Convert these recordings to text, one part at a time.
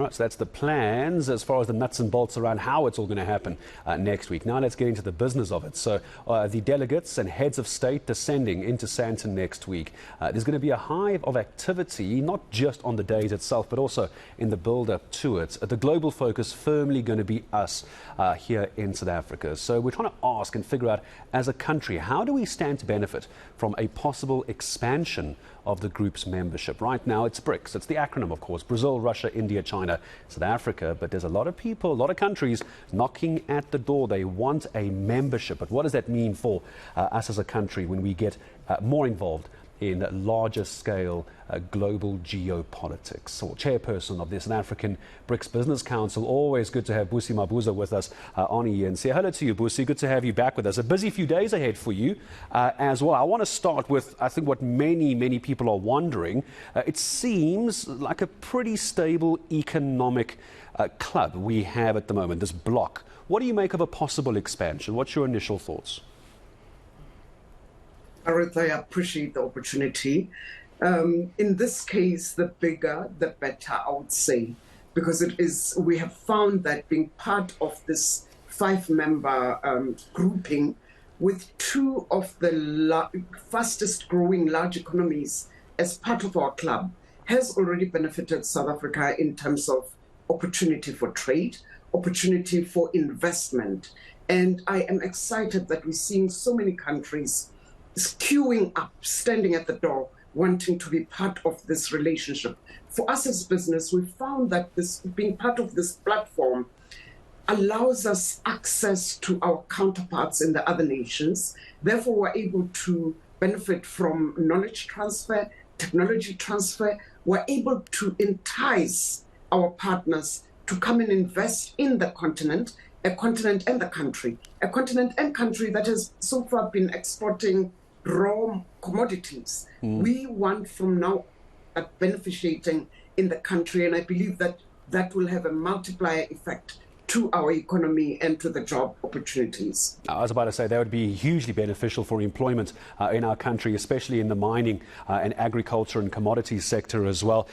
All right, so that's the plans as far as the nuts and bolts around how it's all going to happen next week. Now let's get into the business of it. So the delegates and heads of state descending into Sandton next week. There's going to be a hive of activity, not just on the days itself, but also in the build-up to it. The global focus firmly going to be us here in South Africa. So we're trying to ask and figure out, as a country, how do we stand to benefit from a possible expansion of the group's membership? Right now it's BRICS. It's the acronym, of course: Brazil, Russia, India, China, South Africa. But there's a lot of people, a lot of countries knocking at the door. They want a membership. But what does that mean for us as a country when we get more involved in larger scale global geopolitics? So, chairperson of the South African BRICS Business Council, always good to have Busi Mabuza with us on ENC. Hello to you, Busi. Good to have you back with us. A busy few days ahead for you as well. I want to start with, I think, what many people are wondering. It seems like a pretty stable economic club we have at the moment, this bloc. What do you make of a possible expansion? What's your initial thoughts? Gareth, I appreciate the opportunity. In this case, the bigger, the better, I would say, because we have found that being part of this 5-member grouping with 2 of the fastest growing large economies as part of our club has already benefited South Africa in terms of opportunity for trade, opportunity for investment. And I am excited that we're seeing so many countries queuing up, standing at the door, wanting to be part of this relationship. For us as business, we found that being part of this platform allows us access to our counterparts in the other nations. Therefore, we're able to benefit from knowledge transfer, technology transfer. We're able to entice our partners to come and invest in the continent, a continent and the country, a continent and country that has so far been exporting raw commodities. We want from now beneficiating in the country, and I believe that will have a multiplier effect to our economy and to the job opportunities. I was about to say that would be hugely beneficial for employment in our country, especially in the mining and agriculture and commodities sector as well.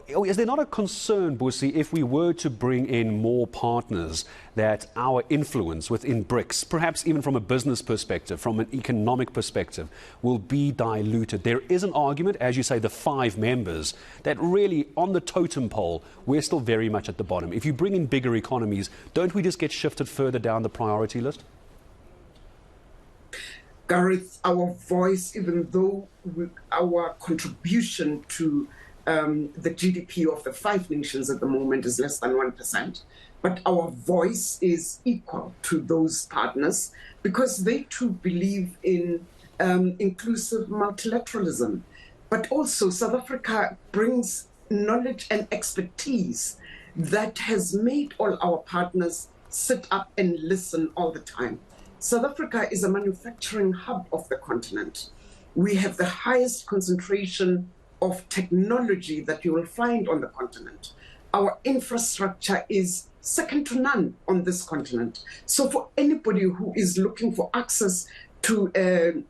Is there not a concern, Busi, if we were to bring in more partners, that our influence within BRICS, perhaps even from a business perspective, from an economic perspective, will be diluted? There is an argument, as you say, the 5 members, that really on the totem pole, we're still very much at the bottom. If you bring in bigger economies, don't we just get shifted further down the priority list? Gareth, our voice, even though our contribution to the GDP of the 5 nations at the moment is less than 1%, but our voice is equal to those partners because they too believe in inclusive multilateralism. But also South Africa brings knowledge and expertise that has made all our partners sit up and listen all the time. South Africa is a manufacturing hub of the continent. We have the highest concentration of technology that you will find on the continent. Our infrastructure is second to none on this continent. So for anybody who is looking for access to a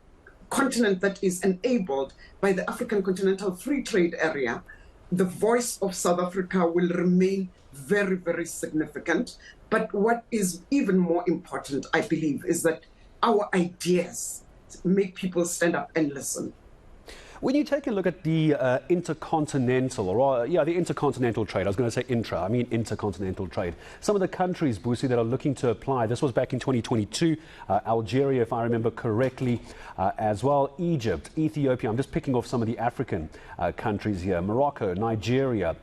continent that is enabled by the African Continental Free Trade Area, the voice of South Africa will remain very significant. But what is even more important, I believe, is that our ideas make people stand up and listen. When you take a look at the intercontinental, the intercontinental trade, I was going to say I mean intercontinental trade. Some of the countries, Busi, that are looking to apply, this was back in 2022, Algeria, if I remember correctly, as well, Egypt, Ethiopia, I'm just picking off some of the African countries here, Morocco, Nigeria,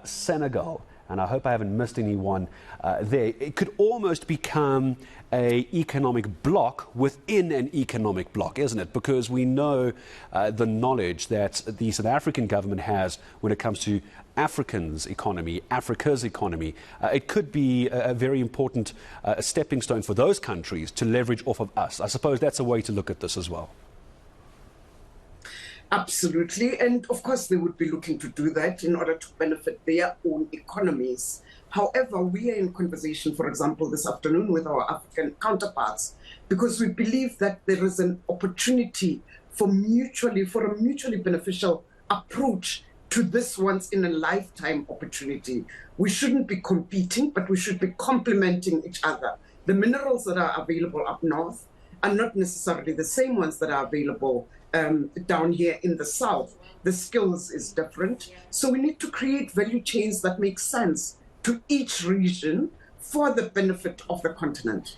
Senegal, and I hope I haven't missed anyone there. It could almost become an economic bloc within an economic bloc, isn't it? Because we know the knowledge that the South African government has when it comes to Africa's economy. It could be a very important stepping stone for those countries to leverage off of us. I suppose that's a way to look at this as well. Absolutely. And of course, they would be looking to do that in order to benefit their own economies. However, we are in conversation, for example, this afternoon with our African counterparts, because we believe that there is an opportunity for a mutually beneficial approach to this once-in-a-lifetime opportunity. We shouldn't be competing, but we should be complementing each other. The minerals that are available up north are not necessarily the same ones that are available down here in the south. The skills is different. So we need to create value chains that make sense to each region for the benefit of the continent.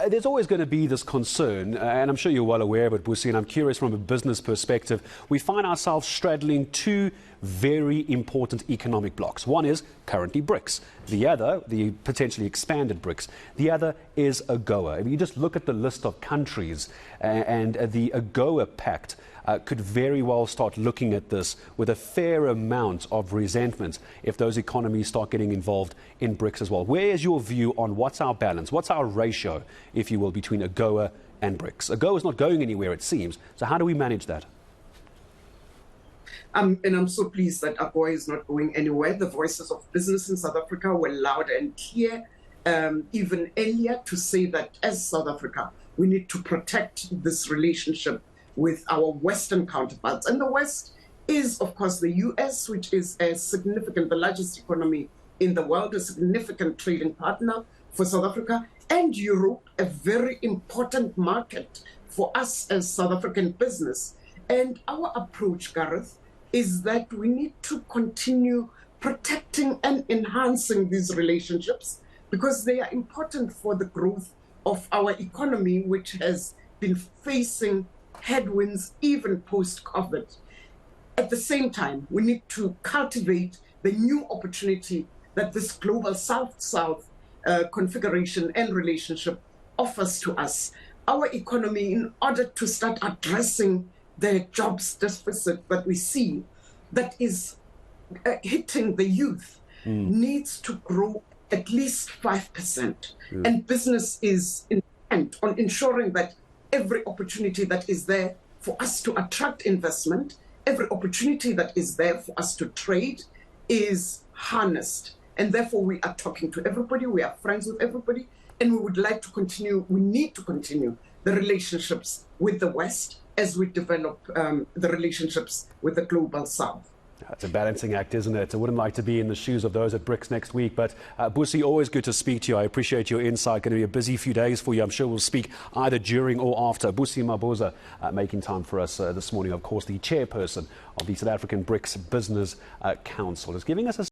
There's always going to be this concern, and I'm sure you're well aware of it, Busi, and I'm curious from a business perspective. We find ourselves straddling two very important economic blocks. One is currently BRICS. The other, the potentially expanded BRICS. The other is AGOA. If you just look at the list of countries and the AGOA Pact, could very well start looking at this with a fair amount of resentment if those economies start getting involved in BRICS as well. Where is your view on what's our balance, what's our ratio, if you will, between AGOA and BRICS? AGOA is not going anywhere, it seems. So how do we manage that? And I'm so pleased that AGOA is not going anywhere. The voices of business in South Africa were loud and clear, even earlier, to say that as South Africa, we need to protect this relationship with our Western counterparts. And the West is, of course, the US, which is a significant, the largest economy in the world, a significant trading partner for South Africa, and Europe, a very important market for us as South African business. And our approach, Gareth, is that we need to continue protecting and enhancing these relationships because they are important for the growth of our economy, which has been facing headwinds even post-COVID. At the same time, we need to cultivate the new opportunity that this global South-South configuration and relationship offers to us. Our economy, in order to start addressing the jobs deficit that we see that is hitting the youth, needs to grow at least 5%. And business is intent on ensuring that every opportunity that is there for us to attract investment, every opportunity that is there for us to trade is harnessed. And therefore, we are talking to everybody, we are friends with everybody, and we would like to continue, we need to continue the relationships with the West as we develop the relationships with the global South. It's a balancing act, isn't it? I wouldn't like to be in the shoes of those at BRICS next week. But Busi, always good to speak to you. I appreciate your insight. Going to be a busy few days for you. I'm sure we'll speak either during or after. Busi Mabuza making time for us this morning. Of course, the chairperson of the South African BRICS Business Council is giving us a